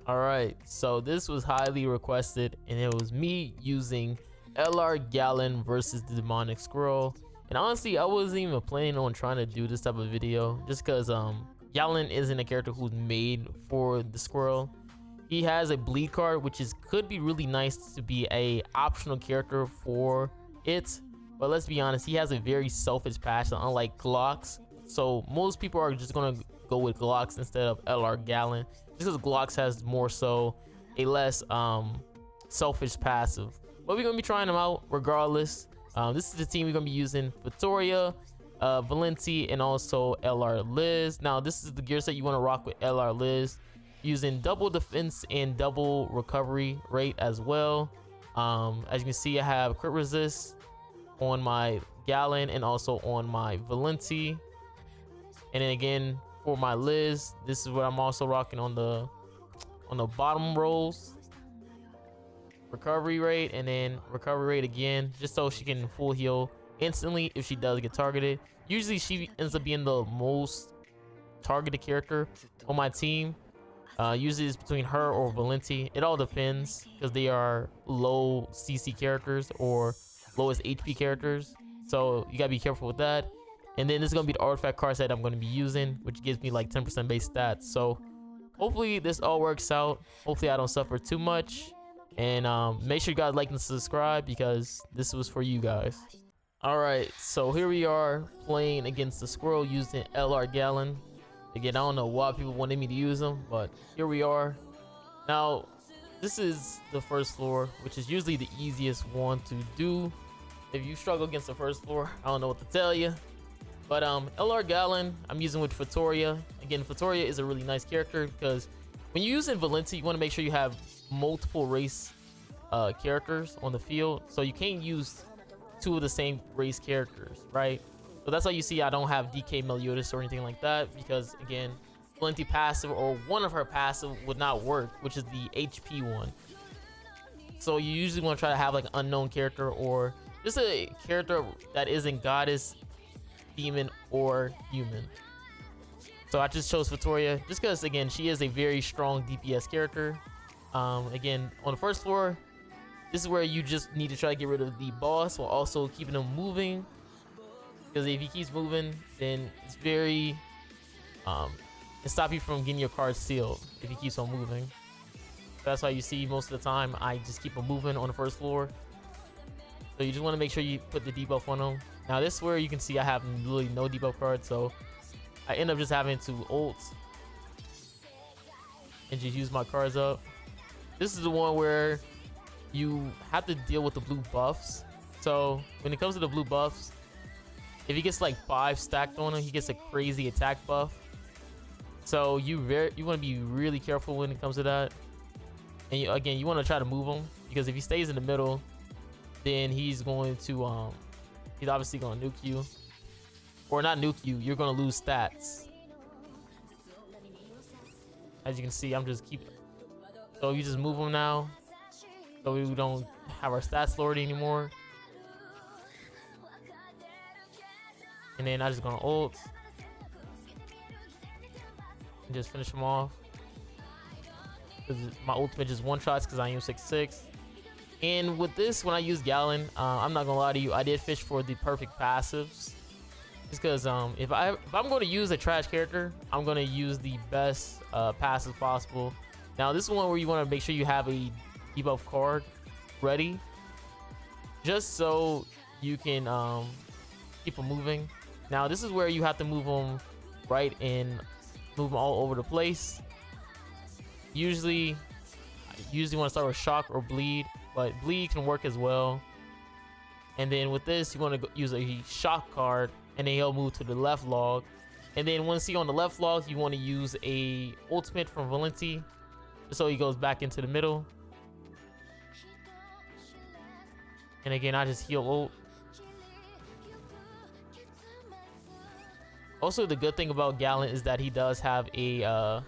Alright, so this was highly requested, and it was me using LR GALAND versus the demonic squirrel. And honestly, I wasn't even planning on trying to do this type of video, just because GALAND isn't a character who's made for the squirrel. He has a bleed card, which could be really nice to be a optional character for it. But let's be honest, he has a very selfish passion, unlike Glocks. So most people are just gonna go with Glocks instead of LR GALAND, just because Glocks has more so a less selfish passive. But we're gonna be trying them out regardless. This is the team we're gonna be using: Victoria, Valenti, and also LR Liz. Now this is the gear set you want to rock with LR Liz, using double defense and double recovery rate as well. As you can see, I have crit resist on my GALAND and also on my Valenti. And then again for my Liz, this is what I'm also rocking on the bottom rolls. Recovery rate, and then recovery rate again, just so she can full heal instantly if she does get targeted. Usually she ends up being the most targeted character on my team. Usually it's between her or Valenti. It all depends, because they are low CC characters or lowest HP characters, so you gotta be careful with that. And then this is gonna be the artifact card set I'm gonna be using, which gives me like 10% base stats. So hopefully this all works out. Hopefully I don't suffer too much. And make sure you guys like and subscribe, because this was for you guys. Alright, so here we are playing against the squirrel using LR GALAND. Again, I don't know why people wanted me to use them, but here we are. Now this is the first floor, which is usually the easiest one to do. If you struggle against the first floor, I don't know what to tell you. But LR GALAND I'm using with Victoria. Again, Victoria is a really nice character, because when you're using Valenti, you want to make sure you have multiple race characters on the field, so you can't use two of the same race characters, right? So that's why you see I don't have DK Meliodas or anything like that, because again, Valenti passive or one of her passive would not work, which is the HP one. So you usually want to try to have like an unknown character, or just a character that isn't goddess, demon, or human. So I just chose Victoria just because, again, she is a very strong DPS character. Again, on the first floor, this is where you just need to try to get rid of the boss while also keeping him moving, because if he keeps moving, then it's very it stop you from getting your card sealed if he keeps on moving. That's why you see most of the time I just keep him moving on the first floor. So you just want to make sure you put the debuff on him. Now this is where you can see I have literally no debuff card, so I end up just having to ult and just use my cards up. This is the one where you have to deal with the blue buffs. So when it comes to the blue buffs, if he gets like 5 stacked on him, he gets a crazy attack buff. So you want to be really careful when it comes to that. And you want to try to move him, because if he stays in the middle, then he's going to he's obviously going to nuke you, or not nuke you, you're going to lose stats. As you can see, I'm just so you just move him now, so we don't have our stats lowered anymore. And then I'm just gonna ult and just finish him off, because my ultimate just one shots, because I am 6'6". And with this, when I use GALAND, I'm not gonna lie to you, I did fish for the perfect passives, just because if I'm going to use a trash character, I'm going to use the best passive possible. Now this is one where you want to make sure you have a debuff card ready, just so you can keep them moving. Now this is where you have to move them right and move them all over the place. Usually I want to start with shock or bleed, but bleed can work as well. And then with this, you want to use a shock card, and then he'll move to the left log. And then once he's on the left log, you want to use a ultimate from Valenti, so he goes back into the middle. And again, I just heal ult. Also, the good thing about GALAND is that he does have a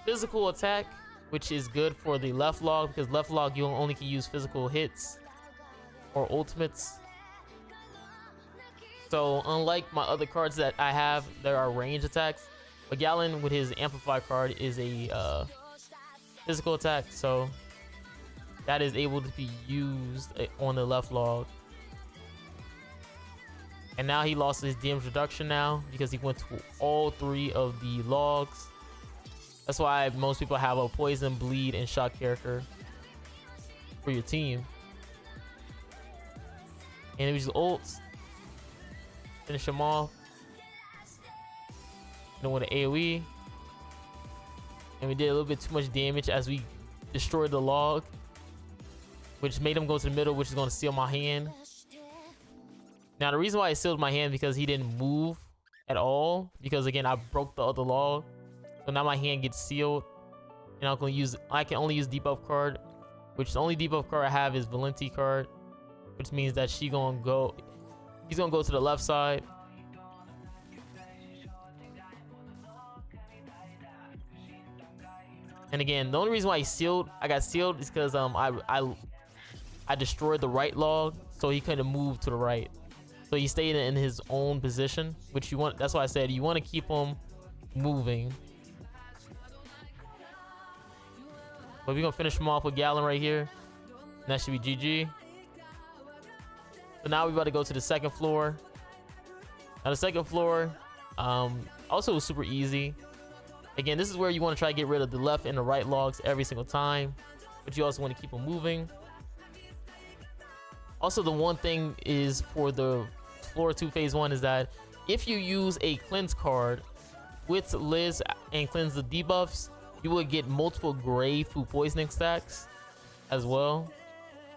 physical attack, which is good for the left log, because left log you only can use physical hits or ultimates. So unlike my other cards that I have, there are range attacks, but GALAND with his amplify card is a physical attack, so that is able to be used on the left log. And now he lost his damage reduction now because he went to all 3 of the logs. That's why most people have a poison, bleed, and shock character for your team. And we just ults, finish him off. Then with an AoE, and we did a little bit too much damage as we destroyed the log, which made him go to the middle, which is going to seal my hand. Now the reason why I sealed my hand because he didn't move at all, because again I broke the other log, so now my hand gets sealed, and I can only use debuff card, which the only debuff card I have is Valenti card, which means that he's gonna go to the left side. And again, the only reason why I got sealed is because I destroyed the right log, so he couldn't move to the right. So he stayed in his own position, which you want. That's why I said you want to keep him moving. But we're gonna finish him off with Galand right here. And that should be GG. So now we're about to go to the second floor. Now the second floor, also was super easy. Again, this is where you want to try to get rid of the left and the right logs every single time, but you also want to keep them moving. Also, the one thing is for the floor 2 phase 1 is that if you use a cleanse card with Liz and cleanse the debuffs, you will get multiple gray food poisoning stacks as well.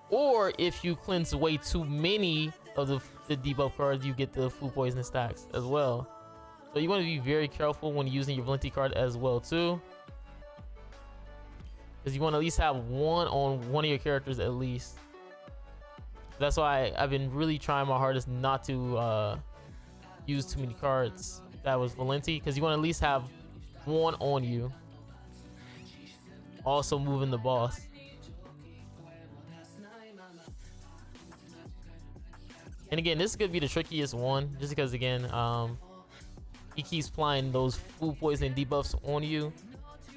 Or if you cleanse way too many of the debuff cards, you get the food poisoning stacks as well. So you want to be very careful when using your Valenti card as well too, because you want to at least have one on one of your characters at least. That's why I've been really trying my hardest not to use too many cards that was Valenti, because you want to at least have one on you. Also moving the boss. And again, this is gonna be the trickiest one, just because again, he keeps applying those food poisoning debuffs on you,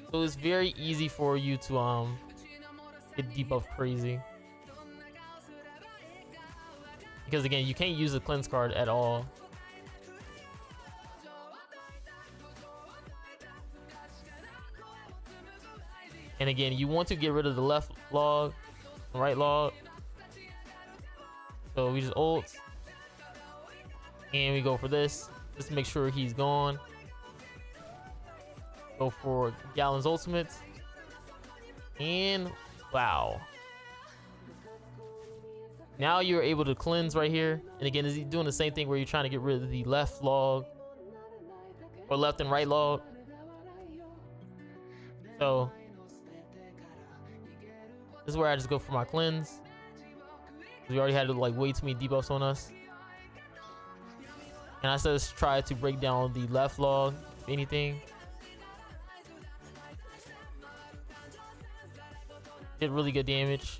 so it's very easy for you to get debuff crazy. Because again, you can't use the cleanse card at all. And again, you want to get rid of the left log, right log. So we just ult, and we go for this. Just to make sure he's gone. Go for Galand's ultimate. And wow. Now you're able to cleanse right here. And again, is he doing the same thing where you're trying to get rid of the left log or left and right log? So this is where I just go for my cleanse. We already had like way too many debuffs on us. And I just try to break down the left log, if anything. Did really good damage.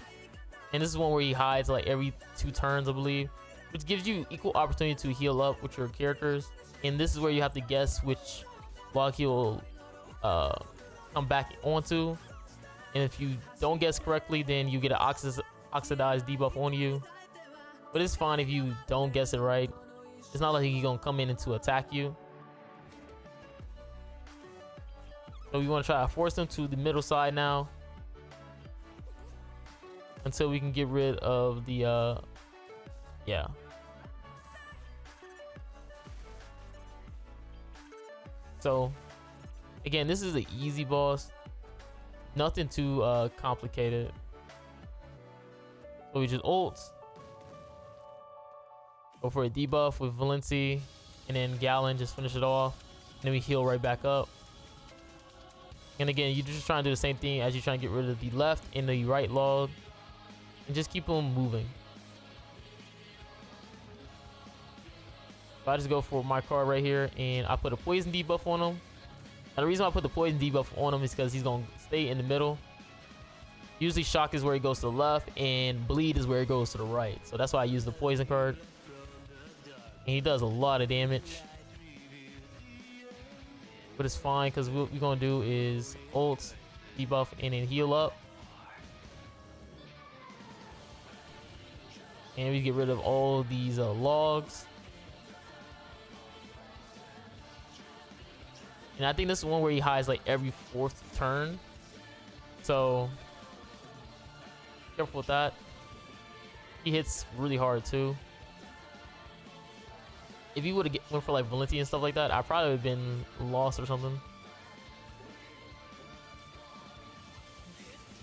And this is one where he hides like every 2 turns, I believe, which gives you equal opportunity to heal up with your characters. And this is where you have to guess which log he will come back onto. And if you don't guess correctly, then you get an oxidized debuff on you. But it's fine if you don't guess it right. It's not like he's gonna come in to attack you. So we want to try to force him to the middle side now, until we can get rid of the yeah. So again, this is an easy boss, nothing too complicated. So we just ult, go for a debuff with Valenti, and then Galand, just finish it off, and then we heal right back up. And again, you're just trying to do the same thing as you're trying to get rid of the left and the right log, and just keep them moving. So I just go for my card right here, and I put a poison debuff on him. Now the reason why I put the poison debuff on him is because he's gonna stay in the middle. Usually shock is where he goes to the left, and bleed is where he goes to the right. So that's why I use the poison card. And he does a lot of damage. But it's fine, because what we're gonna do is ult, debuff and then heal up. And we get rid of all these logs. And I think this is one where he hides like every 4th turn. So careful with that. He hits really hard too. If he would have went for like Valenti and stuff like that, I probably would have been lost or something.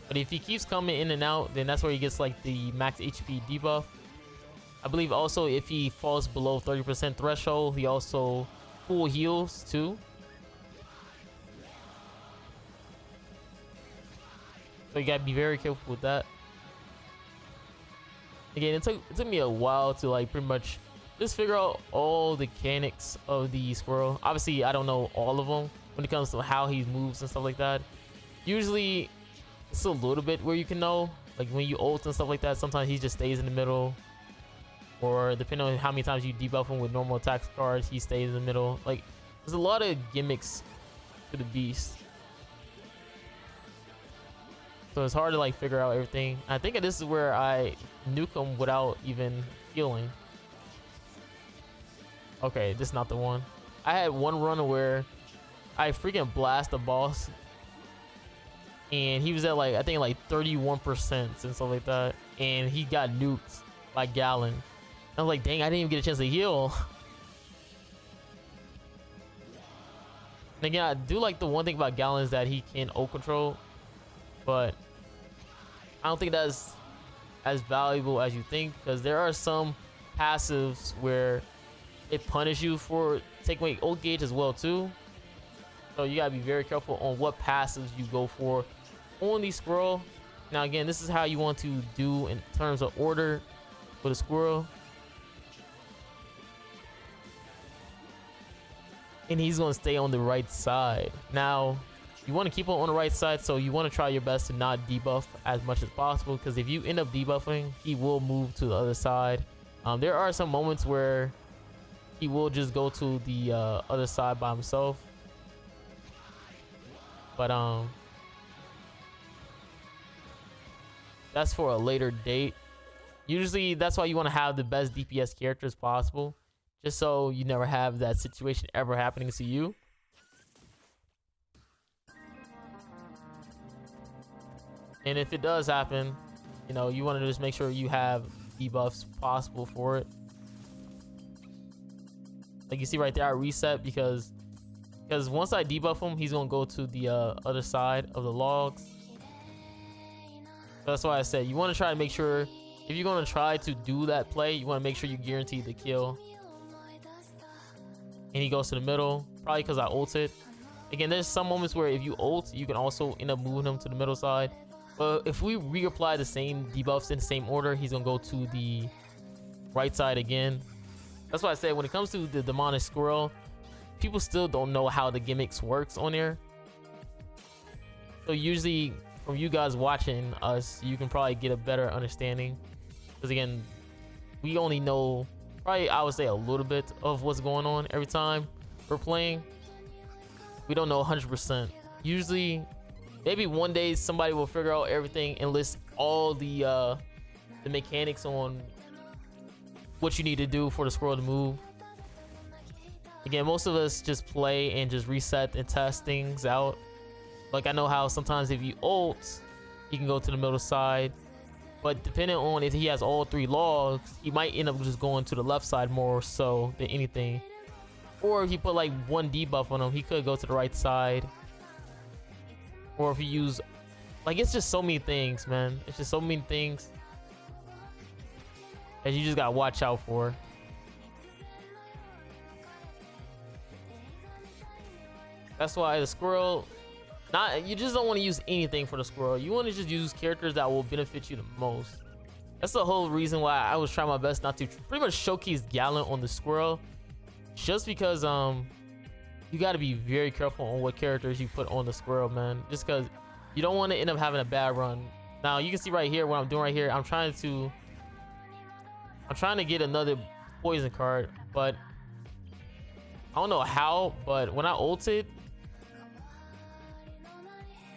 But if he keeps coming in and out, then that's where he gets like the max HP debuff. I believe also if he falls below 30% threshold, he also full heals too. So you gotta be very careful with that. Again, it took me a while to like pretty much just figure out all the mechanics of the squirrel. Obviously, I don't know all of them when it comes to how he moves and stuff like that. Usually, it's a little bit where you can know, like when you ult and stuff like that. Sometimes he just stays in the middle, or depending on how many times you debuff him with normal attack cards, he stays in the middle. Like there's a lot of gimmicks to the beast, so it's hard to like figure out everything. I think this is where I nuke him without even healing. Okay, this is not the one. I had one run where I freaking blast the boss and he was at like, I think like 31% and stuff like that, and he got nuked by GALAND. I was like, dang, I didn't even get a chance to heal. And again, I do like the one thing about GALAND is that he can ult control, but I don't think that's as valuable as you think, because there are some passives where it punishes you for taking away ult gauge as well too. So you gotta be very careful on what passives you go for on the squirrel. Now again, this is how you want to do in terms of order for the squirrel. And he's gonna stay on the right side. Now you want to keep him on the right side, so you want to try your best to not debuff as much as possible, because if you end up debuffing, he will move to the other side. There are some moments where he will just go to the other side by himself, but that's for a later date. Usually that's why you want to have the best DPS characters possible, just so you never have that situation ever happening to you. And if it does happen, you know, you want to just make sure you have debuffs possible for it. Like you see right there, I reset because once I debuff him, he's gonna go to the other side of the logs. So that's why I said you want to try to make sure, if you're gonna try to do that play, you want to make sure you guarantee the kill. And he goes to the middle, probably because I ulted. Again, there's some moments where if you ult, you can also end up moving him to the middle side. But if we reapply the same debuffs in the same order, he's gonna go to the right side again. That's why I said when it comes to the demonic squirrel, people still don't know how the gimmicks works on there. So usually from you guys watching us, you can probably get a better understanding, because again, we only know probably, I would say, a little bit of what's going on every time we're playing. We don't know 100%. Usually maybe one day somebody will figure out everything and list all the mechanics on what you need to do for the squirrel to move. Again, most of us just play and just reset and test things out. Like I know how sometimes if you ult, you can go to the middle side, but depending on if he has all 3 logs, he might end up just going to the left side more so than anything. Or if you put like 1 debuff on him, he could go to the right side. Or if you use, like, it's just so many things, man. It's just so many things that you just gotta watch out for. That's why the squirrel, you just don't want to use anything for the squirrel. You want to just use characters that will benefit you the most. That's the whole reason why I was trying my best not to pretty much showcase GALAND on the squirrel, just because you got to be very careful on what characters you put on the squirrel, man, just because you don't want to end up having a bad run. Now you can see right here what I'm doing right here. I'm trying to get another poison card, but I don't know how. But when I ulted,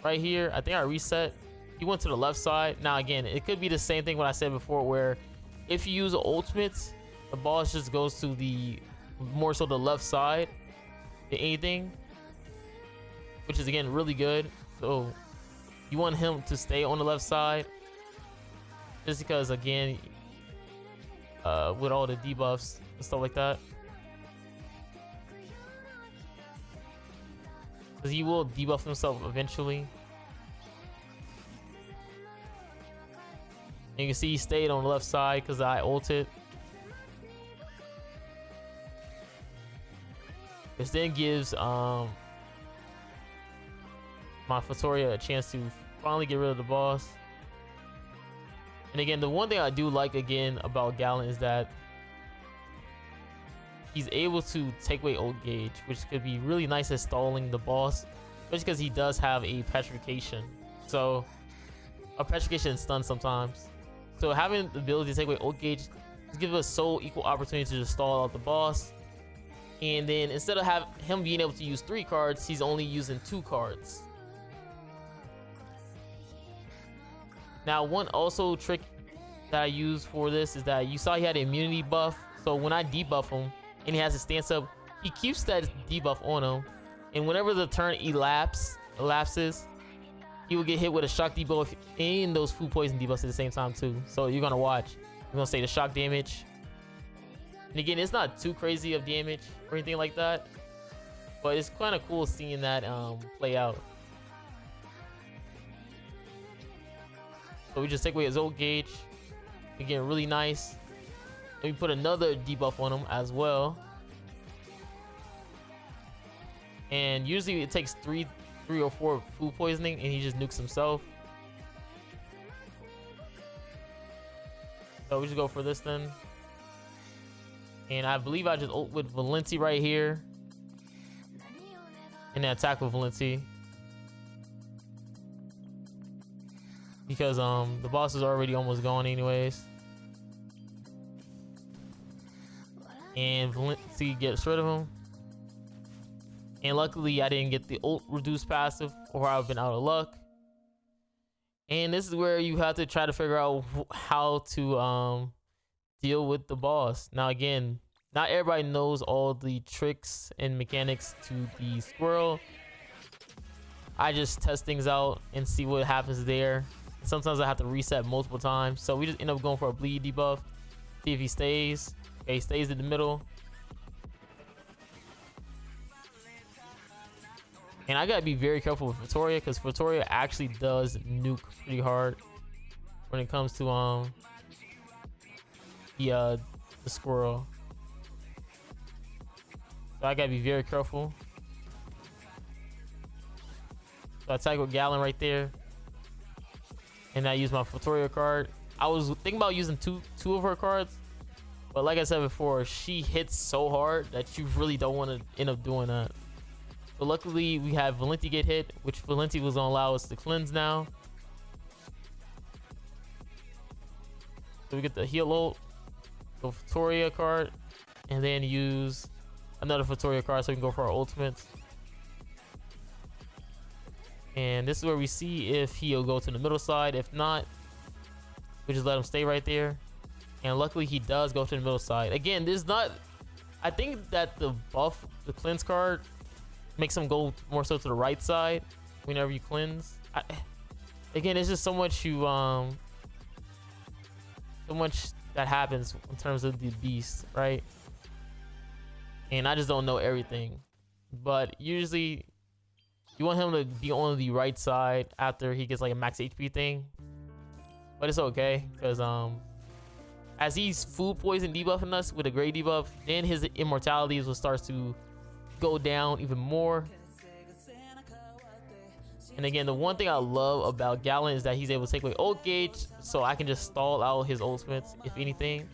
right here. I think I reset. He went to the left side. Now again, it could be the same thing what I said before, where if you use ultimates, the boss just goes to the more so the left side than anything, which is again really good. So you want him to stay on the left side, just because again, with all the debuffs and stuff like that, because he will debuff himself eventually. And you can see he stayed on the left side because I ulted. This then gives my Fatoria a chance to finally get rid of the boss. And again, the one thing I do like again about Galand is that he's able to take away ult gauge, which could be really nice at stalling the boss, especially because he does have a petrification. So a petrification and stun sometimes. So having the ability to take away ult gauge gives us so equal opportunity to just stall out the boss. And then instead of him being able to use 3 cards, he's only using 2 cards. Now, one also trick that I use for this is that you saw he had an immunity buff. So when I debuff him and he has his stance up, he keeps that debuff on him. And whenever the turn elapses, he will get hit with a shock debuff and those food poison debuffs at the same time too. So you're gonna watch. You're gonna say the shock damage. And again, it's not too crazy of damage or anything like that, but it's kind of cool seeing that play out. So we just take away his ult gauge. Again, really nice. And we put another debuff on him as well. And usually it takes 3 or 4 food poisoning and he just nukes himself. So we just go for this then. And I believe I just ult with Valenti right here. And then attack with Valenti. Because the boss is already almost gone anyways. And Valenti gets rid of him. And luckily I didn't get the ult reduced passive or I've been out of luck. And this is where you have to try to figure out how to deal with the boss. Now again, not everybody knows all the tricks and mechanics to the squirrel. I just test things out and see what happens there. Sometimes I have to reset multiple times. So we just end up going for a bleed debuff. See if he stays. Okay, he stays in the middle. And I gotta be very careful with Fatoria because Fatoria actually does nuke pretty hard when it comes to the squirrel. So I gotta be very careful. So I attack with Galand right there. And I use my Fatoria card. I was thinking about using two of her cards, but like I said before, she hits so hard that you really don't want to end up doing that. But luckily we have Valenti get hit, which Valenti was gonna allow us to cleanse now. So we get the heal ult, the Fatoria card, and then use another Fatoria card so we can go for our ultimates. And this is where we see if he'll go to the middle side. If not, we just let him stay right there. And luckily he does go to the middle side. Again, there's not, I think that the buff, the cleanse card, makes him go more so to the right side whenever you cleanse. Again, it's just so much so much that happens in terms of the beast, right? And I just don't know everything. But usually you want him to be on the right side after he gets like a max HP thing. But it's okay, because as he's food poison debuffing us with a gray debuff, then his immortalities will start to go down even more. And again, the one thing I love about Galand is that he's able to take away ult gauge, so I can just stall out his ultimates if anything,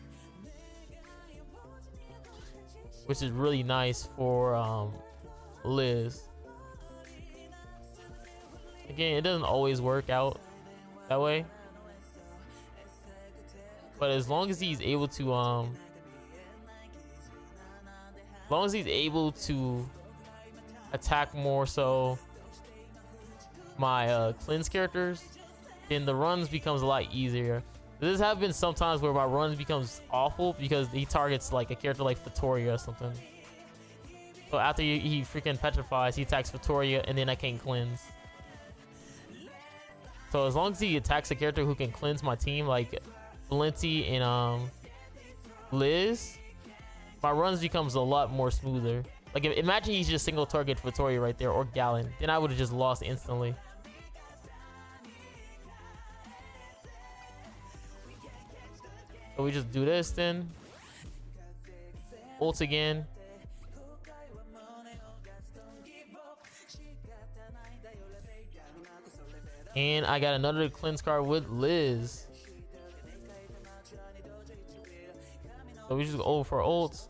which is really nice for Liz. Again, it doesn't always work out that way, but as long as he's able to attack more so my cleanse characters, then the runs becomes a lot easier. There's have been sometimes where my runs becomes awful because he targets like a character like Vittoria or something. So after he freaking petrifies, he attacks Vittoria and then I can't cleanse. So as long as he attacks a character who can cleanse my team, like Valenti and Liz, my runs becomes a lot more smoother. Like imagine he's just single target Vittoria right there or Galand, then I would have just lost instantly. So we just do this then. Ult again. And I got another cleanse card with Liz. So we just go for ults.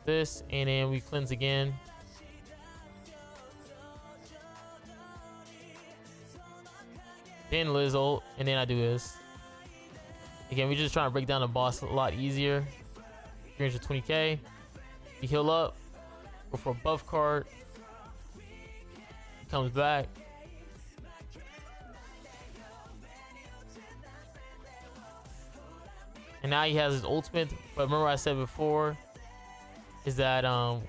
This, and then we cleanse again. Then Liz ult, and then I do this. Again, we're just trying to break down the boss a lot easier. 320k. We heal up. Go for a buff card. He comes back. And now he has his ultimate. But remember I said before is that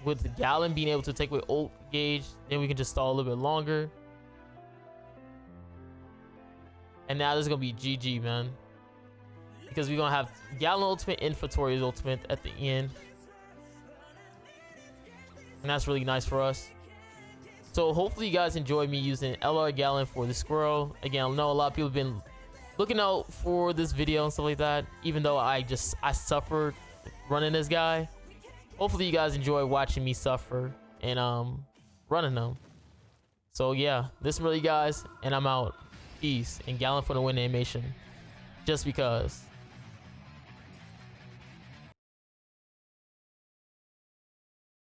with the Galand being able to take away ult gauge, then we can just stall a little bit longer. And now this is gonna be GG, man. Because we're gonna have Galand ultimate and Vittoria's ultimate at the end. And that's really nice for us. So hopefully you guys enjoyed me using LR Galand for the squirrel. Again, I know a lot of people have been looking out for this video and stuff like that, even though I suffered running this guy. Hopefully you guys enjoy watching me suffer and running them. So yeah, this is Marilli, guys, and I'm out. Peace, and Galand for the win animation. Just because.